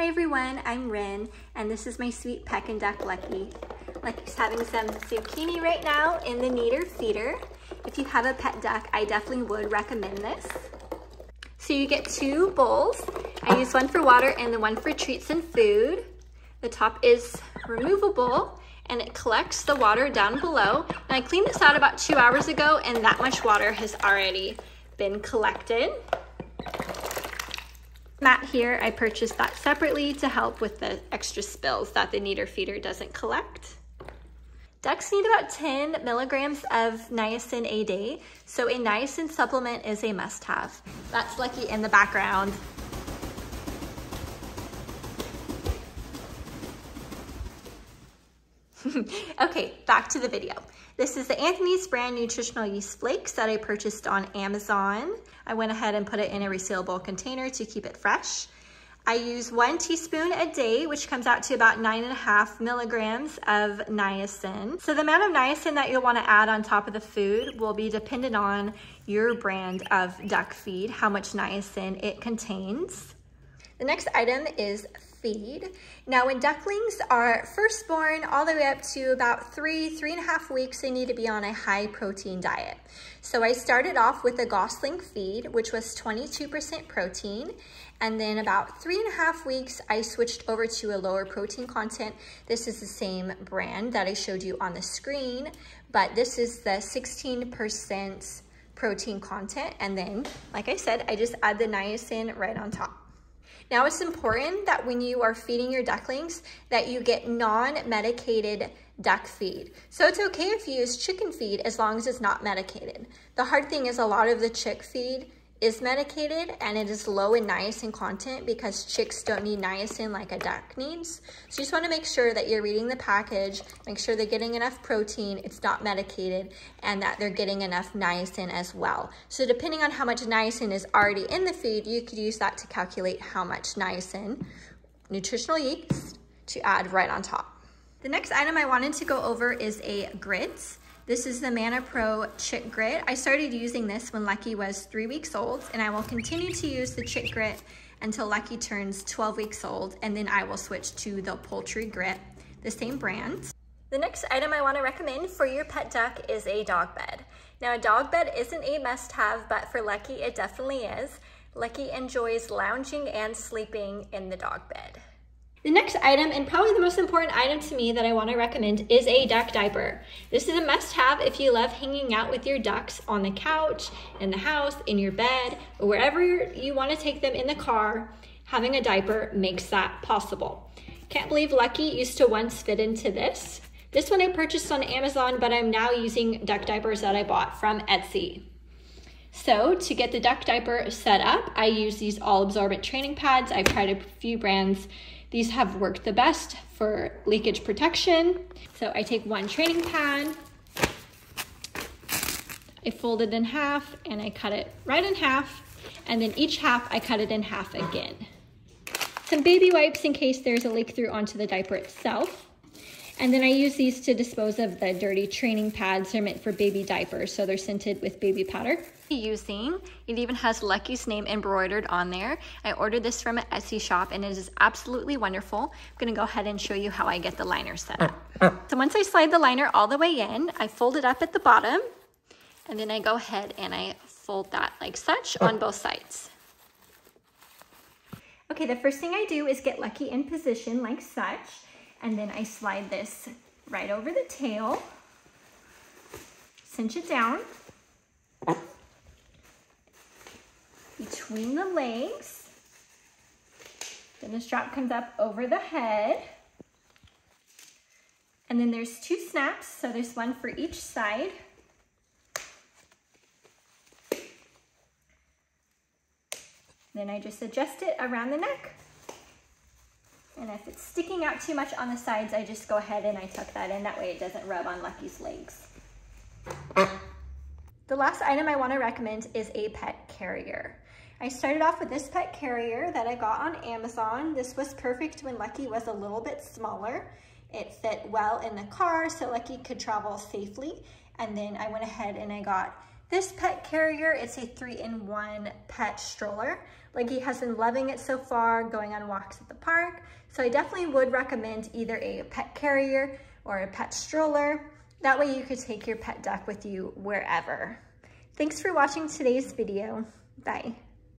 Hi everyone, I'm Rin, and this is my sweet pekinduck Lucky. Lucky's having some zucchini right now in the kneader feeder. If you have a pet duck, I definitely would recommend this. So you get 2 bowls. I use one for water and the one for treats and food. The top is removable and it collects the water down below. And I cleaned this out about 2 hours ago and that much water has already been collected. Mat here, I purchased that separately to help with the extra spills that the kneader feeder doesn't collect. Ducks need about 10 milligrams of niacin a day, so a niacin supplement is a must-have. That's Lucky in the background. Okay, back to the video. This is the Anthony's brand nutritional yeast flakes that I purchased on Amazon. I went ahead and put it in a resealable container to keep it fresh. I use 1 teaspoon a day, which comes out to about 9.5 milligrams of niacin. So the amount of niacin that you'll want to add on top of the food will be dependent on your brand of duck feed, how much niacin it contains. The next item is feed. Now when ducklings are first born all the way up to about 3.5 weeks, they need to be on a high protein diet. So I started off with a gosling feed, which was 22% protein. And then about 3.5 weeks, I switched over to a lower protein content. This is the same brand that I showed you on the screen, but this is the 16% protein content. And then, like I said, I just add the niacin right on top. Now it's important that when you are feeding your ducklings that you get non-medicated duck feed. So it's okay if you use chicken feed as long as it's not medicated. The hard thing is a lot of the chick feed is medicated and it is low in niacin content because chicks don't need niacin like a duck needs. So you just want to make sure that you're reading the package, make sure they're getting enough protein, it's not medicated, and that they're getting enough niacin as well. So depending on how much niacin is already in the feed, you could use that to calculate how much niacin, nutritional yeast, to add right on top. The next item I wanted to go over is a grit. This is the Mana Pro Chick Grit. I started using this when Lucky was 3 weeks old, and I will continue to use the Chick Grit until Lucky turns 12 weeks old, and then I will switch to the Poultry Grit, the same brand. The next item I want to recommend for your pet duck is a dog bed. Now a dog bed isn't a must-have, but for Lucky it definitely is. Lucky enjoys lounging and sleeping in the dog bed. The next item, and probably the most important item to me that I want to recommend, is a duck diaper. This is a must-have if you love hanging out with your ducks on the couch, in the house, in your bed, or wherever you want to take them in the car. Having a diaper makes that possible. Can't believe Lucky used to once fit into this. This one I purchased on Amazon, but I'm now using duck diapers that I bought from Etsy. So to get the duck diaper set up, I use these all-absorbent training pads. I've tried a few brands. These have worked the best for leakage protection. So I take 1 training pad, I fold it in half and I cut it right in half, and then each half I cut it in half again. Some baby wipes in case there's a leak through onto the diaper itself. And then I use these to dispose of the dirty training pads. They're meant for baby diapers, so they're scented with baby powder. It even has Lucky's name embroidered on there. I ordered this from an Etsy shop and it is absolutely wonderful. I'm gonna go ahead and show you how I get the liner set up. So once I slide the liner all the way in, I fold it up at the bottom, and then I go ahead and I fold that like such on both sides. Okay, the first thing I do is get Lucky in position like such. And then I slide this right over the tail, cinch it down between the legs. Then the strap comes up over the head. And then there's 2 snaps, so there's 1 for each side. Then I just adjust it around the neck. And if it's sticking out too much on the sides, I just go ahead and I tuck that in. That way it doesn't rub on Lucky's legs. The last item I want to recommend is a pet carrier. I started off with this pet carrier that I got on Amazon. This was perfect when Lucky was a little bit smaller. It fit well in the car so Lucky could travel safely. And then I went ahead and I got This pet carrier, it's a 3-in-1 pet stroller. Leggy has been loving it so far, going on walks at the park. So I definitely would recommend either a pet carrier or a pet stroller. That way you could take your pet duck with you wherever. Thanks for watching today's video. Bye.